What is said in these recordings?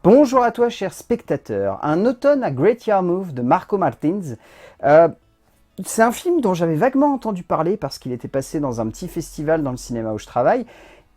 Bonjour à toi, cher spectateur. Un automne à Great Yarmouth de Marco Martins. Euh, c'est un film dont j'avais vaguement entendu parler parce qu'il était passé dans un petit festival dans le cinéma où je travaille.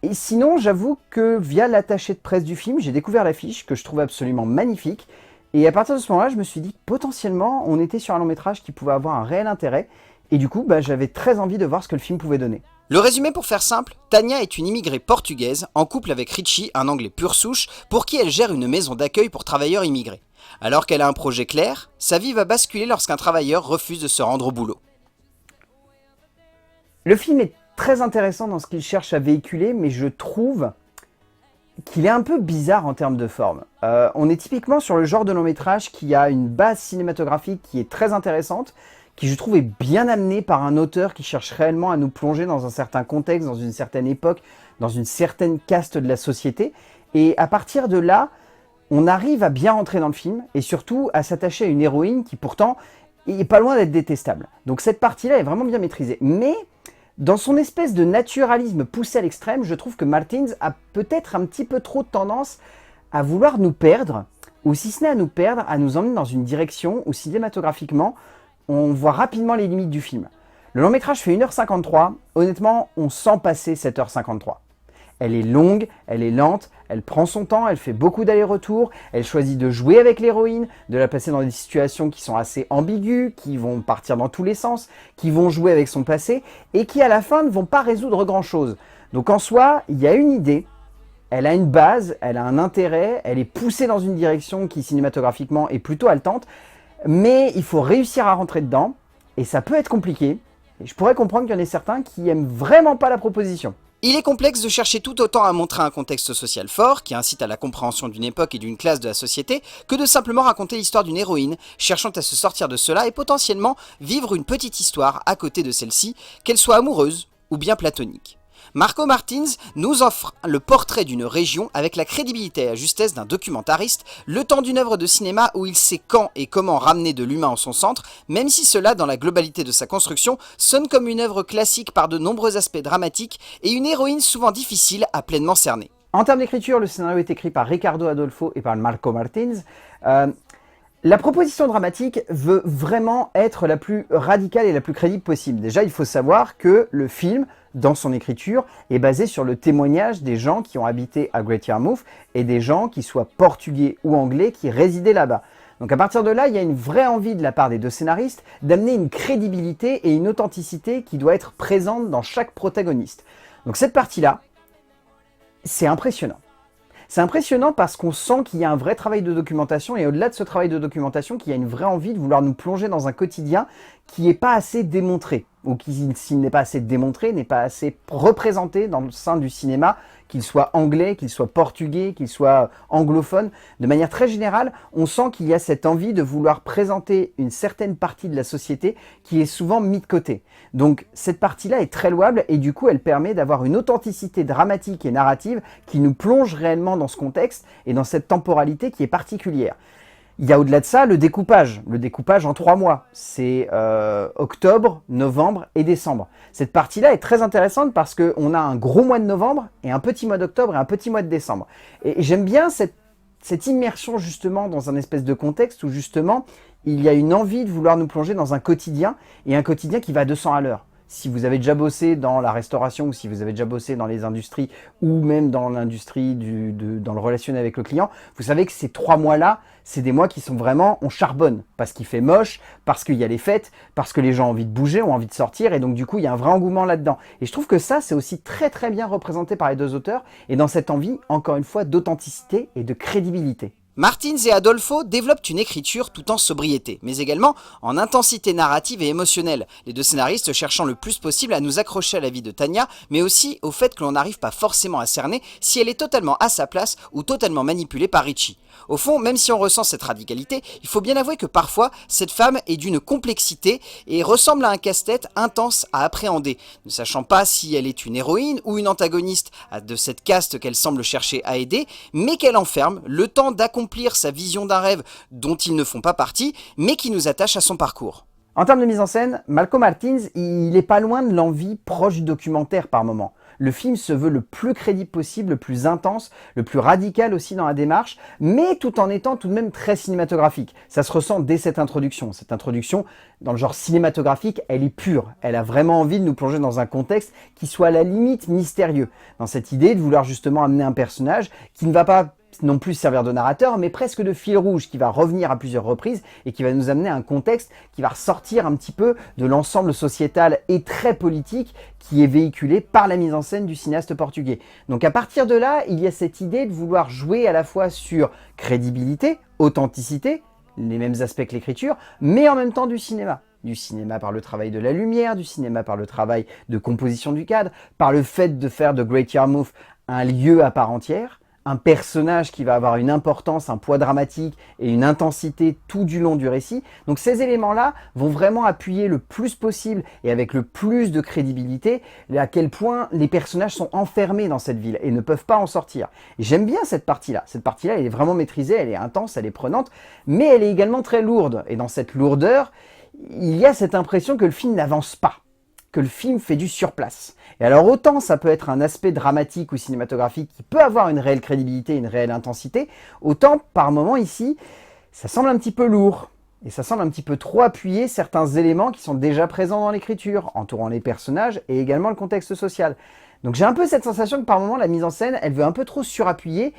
Et sinon, j'avoue que via l'attaché de presse du film, j'ai découvert l'affiche que je trouvais absolument magnifique. Et à partir de ce moment-là, je me suis dit que potentiellement, on était sur un long métrage qui pouvait avoir un réel intérêt. Et du coup, j'avais très envie de voir ce que le film pouvait donner. Le résumé pour faire simple, Tania est une immigrée portugaise en couple avec Richie, un anglais pur souche, pour qui elle gère une maison d'accueil pour travailleurs immigrés. Alors qu'elle a un projet clair, sa vie va basculer lorsqu'un travailleur refuse de se rendre au boulot. Le film est très intéressant dans ce qu'il cherche à véhiculer, mais je trouve qu'il est un peu bizarre en termes de forme. On est typiquement sur le genre de long métrage qui a une base cinématographique qui est très intéressante, qui je trouve est bien amenée par un auteur qui cherche réellement à nous plonger dans un certain contexte, dans une certaine époque, dans une certaine caste de la société. Et à partir de là, on arrive à bien rentrer dans le film et surtout à s'attacher à une héroïne qui pourtant est pas loin d'être détestable. Donc cette partie-là est vraiment bien maîtrisée. Mais dans son espèce de naturalisme poussé à l'extrême, je trouve que Martins a peut-être un petit peu trop tendance à vouloir nous perdre, ou si ce n'est à nous perdre, à nous emmener dans une direction où cinématographiquement, on voit rapidement les limites du film. Le long métrage fait 1h53, honnêtement, on sent passer cette 1h53. Elle est longue, elle est lente, elle prend son temps, elle fait beaucoup d'allers-retours, elle choisit de jouer avec l'héroïne, de la placer dans des situations qui sont assez ambiguës, qui vont partir dans tous les sens, qui vont jouer avec son passé, et qui à la fin ne vont pas résoudre grand-chose. Donc en soi, il y a une idée, elle a une base, elle a un intérêt, elle est poussée dans une direction qui cinématographiquement est plutôt haletante, mais il faut réussir à rentrer dedans, et ça peut être compliqué. Et je pourrais comprendre qu'il y en ait certains qui aiment vraiment pas la proposition. Il est complexe de chercher tout autant à montrer un contexte social fort, qui incite à la compréhension d'une époque et d'une classe de la société, que de simplement raconter l'histoire d'une héroïne, cherchant à se sortir de cela et potentiellement vivre une petite histoire à côté de celle-ci, qu'elle soit amoureuse ou bien platonique. Marco Martins nous offre le portrait d'une région avec la crédibilité et la justesse d'un documentariste, le temps d'une œuvre de cinéma où il sait quand et comment ramener de l'humain en son centre, même si cela, dans la globalité de sa construction, sonne comme une œuvre classique par de nombreux aspects dramatiques et une héroïne souvent difficile à pleinement cerner. En termes d'écriture, le scénario est écrit par Ricardo Adolfo et par Marco Martins. Euh, La proposition dramatique veut vraiment être la plus radicale et la plus crédible possible. Déjà, il faut savoir que le film, dans son écriture, est basé sur le témoignage des gens qui ont habité à Great Yarmouth et des gens qui soient portugais ou anglais qui résidaient là-bas. Donc à partir de là, il y a une vraie envie de la part des deux scénaristes d'amener une crédibilité et une authenticité qui doit être présente dans chaque protagoniste. Donc cette partie-là, c'est impressionnant. C'est impressionnant parce qu'on sent qu'il y a un vrai travail de documentation et au-delà de ce travail de documentation, qu'il y a une vraie envie de vouloir nous plonger dans un quotidien qui n'est pas assez démontré ou qui, s'il n'est pas assez démontré, n'est pas assez représenté dans le sein du cinéma, qu'il soit anglais, qu'il soit portugais, qu'il soit anglophone. De manière très générale, on sent qu'il y a cette envie de vouloir présenter une certaine partie de la société qui est souvent mise de côté. Donc cette partie-là est très louable et du coup elle permet d'avoir une authenticité dramatique et narrative qui nous plonge réellement dans ce contexte et dans cette temporalité qui est particulière. Il y a au-delà de ça le découpage en 3 mois. C'est octobre, novembre et décembre. Cette partie-là est très intéressante parce qu'on a un gros mois de novembre et un petit mois d'octobre et un petit mois de décembre. Et j'aime bien cette immersion justement dans un espèce de contexte où justement il y a une envie de vouloir nous plonger dans un quotidien et un quotidien qui va à 200 à l'heure. Si vous avez déjà bossé dans la restauration ou si vous avez déjà bossé dans les industries ou même dans l'industrie dans le relationnel avec le client, vous savez que ces 3 mois-là, c'est des mois qui sont vraiment, on charbonne parce qu'il fait moche, parce qu'il y a les fêtes, parce que les gens ont envie de bouger, ont envie de sortir et donc du coup il y a un vrai engouement là-dedans. Et je trouve que ça c'est aussi très très bien représenté par les deux auteurs et dans cette envie, encore une fois, d'authenticité et de crédibilité. Martins et Adolfo développent une écriture tout en sobriété, mais également en intensité narrative et émotionnelle, les deux scénaristes cherchant le plus possible à nous accrocher à la vie de Tania, mais aussi au fait que l'on n'arrive pas forcément à cerner si elle est totalement à sa place ou totalement manipulée par Richie. Au fond, même si on ressent cette radicalité, il faut bien avouer que parfois, cette femme est d'une complexité et ressemble à un casse-tête intense à appréhender, ne sachant pas si elle est une héroïne ou une antagoniste de cette caste qu'elle semble chercher à aider, mais qu'elle enferme le temps d'accomplir sa vision d'un rêve dont ils ne font pas partie, mais qui nous attache à son parcours. En termes de mise en scène, Marco Martins, il est pas loin de l'envie proche du documentaire par moment. Le film se veut le plus crédible possible, le plus intense, le plus radical aussi dans la démarche, mais tout en étant tout de même très cinématographique. Ça se ressent dès cette introduction. Cette introduction, dans le genre cinématographique, elle est pure. Elle a vraiment envie de nous plonger dans un contexte qui soit à la limite mystérieux. Dans cette idée de vouloir justement amener un personnage qui ne va pas non plus servir de narrateur, mais presque de fil rouge qui va revenir à plusieurs reprises et qui va nous amener à un contexte qui va ressortir un petit peu de l'ensemble sociétal et très politique qui est véhiculé par la mise en scène du cinéaste portugais. Donc à partir de là, il y a cette idée de vouloir jouer à la fois sur crédibilité, authenticité, les mêmes aspects que l'écriture, mais en même temps du cinéma. Du cinéma par le travail de la lumière, du cinéma par le travail de composition du cadre, par le fait de faire de Great Yarmouth un lieu à part entière, un personnage qui va avoir une importance, un poids dramatique et une intensité tout du long du récit. Donc ces éléments-là vont vraiment appuyer le plus possible et avec le plus de crédibilité à quel point les personnages sont enfermés dans cette ville et ne peuvent pas en sortir. Et j'aime bien cette partie-là. Cette partie-là, elle est vraiment maîtrisée, elle est intense, elle est prenante, mais elle est également très lourde. Et dans cette lourdeur, il y a cette impression que le film n'avance pas, que le film fait du surplace. Et alors autant ça peut être un aspect dramatique ou cinématographique qui peut avoir une réelle crédibilité, une réelle intensité, autant par moments ici, ça semble un petit peu lourd. Et ça semble un petit peu trop appuyer certains éléments qui sont déjà présents dans l'écriture, entourant les personnages et également le contexte social. Donc j'ai un peu cette sensation que par moments la mise en scène, elle veut un peu trop surappuyer,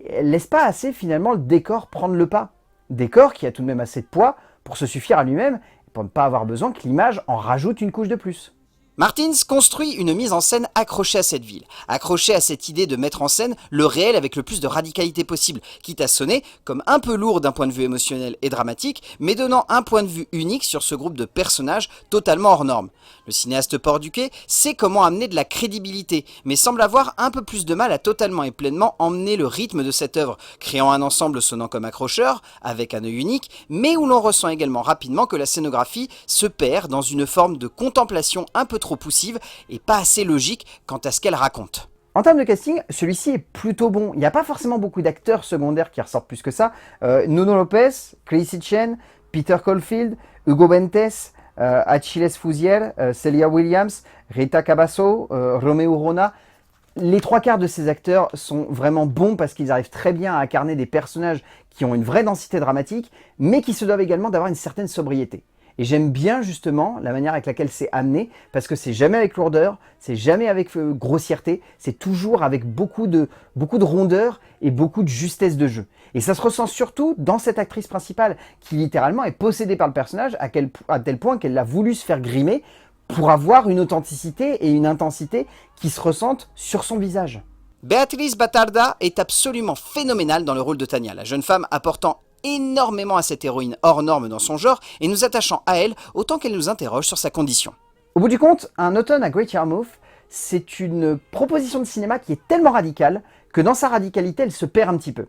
elle laisse pas assez finalement le décor prendre le pas. Décor qui a tout de même assez de poids pour se suffire à lui-même, pour ne pas avoir besoin que l'image en rajoute une couche de plus. Martins construit une mise en scène accrochée à cette ville, accrochée à cette idée de mettre en scène le réel avec le plus de radicalité possible, quitte à sonner comme un peu lourd d'un point de vue émotionnel et dramatique, mais donnant un point de vue unique sur ce groupe de personnages totalement hors norme. Le cinéaste portugais sait comment amener de la crédibilité, mais semble avoir un peu plus de mal à totalement et pleinement emmener le rythme de cette œuvre, créant un ensemble sonnant comme accrocheur, avec un œil unique, mais où l'on ressent également rapidement que la scénographie se perd dans une forme de contemplation un peu trop poussive et pas assez logique quant à ce qu'elle raconte. En termes de casting, celui-ci est plutôt bon. Il n'y a pas forcément beaucoup d'acteurs secondaires qui ressortent plus que ça. Nuno Lopez, Chrissy Chen, Peter Caulfield, Hugo Bentes, Achilles Fouzier, Celia Williams, Rita Cabasso, Romeo Rona. Les trois quarts de ces acteurs sont vraiment bons parce qu'ils arrivent très bien à incarner des personnages qui ont une vraie densité dramatique, mais qui se doivent également d'avoir une certaine sobriété. Et j'aime bien justement la manière avec laquelle c'est amené, parce que c'est jamais avec lourdeur, c'est jamais avec grossièreté, c'est toujours avec beaucoup de rondeur et beaucoup de justesse de jeu. Et ça se ressent surtout dans cette actrice principale, qui littéralement est possédée par le personnage à tel point qu'elle a voulu se faire grimer pour avoir une authenticité et une intensité qui se ressentent sur son visage. Beatriz Batarda est absolument phénoménale dans le rôle de Tanya, la jeune femme apportant énormément à cette héroïne hors norme dans son genre et nous attachant à elle autant qu'elle nous interroge sur sa condition. Au bout du compte, Un automne à Great Yarmouth, c'est une proposition de cinéma qui est tellement radicale que dans sa radicalité, elle se perd un petit peu.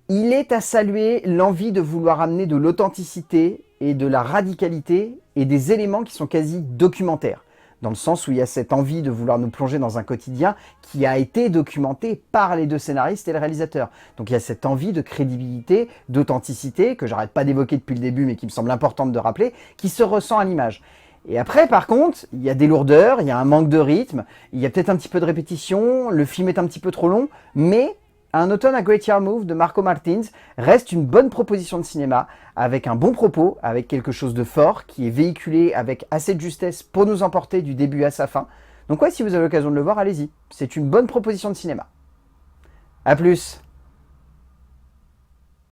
Il est à saluer l'envie de vouloir amener de l'authenticité et de la radicalité et des éléments qui sont quasi documentaires, dans le sens où il y a cette envie de vouloir nous plonger dans un quotidien qui a été documenté par les deux scénaristes et le réalisateur. Donc il y a cette envie de crédibilité, d'authenticité, que j'arrête pas d'évoquer depuis le début, mais qui me semble importante de rappeler, qui se ressent à l'image. Et après, par contre, il y a des lourdeurs, il y a un manque de rythme, il y a peut-être un petit peu de répétition, le film est un petit peu trop long, mais Un automne à Great Yarmouth de Marco Martins reste une bonne proposition de cinéma, avec un bon propos, avec quelque chose de fort, qui est véhiculé avec assez de justesse pour nous emporter du début à sa fin. Donc ouais, si vous avez l'occasion de le voir, allez-y. C'est une bonne proposition de cinéma. A plus!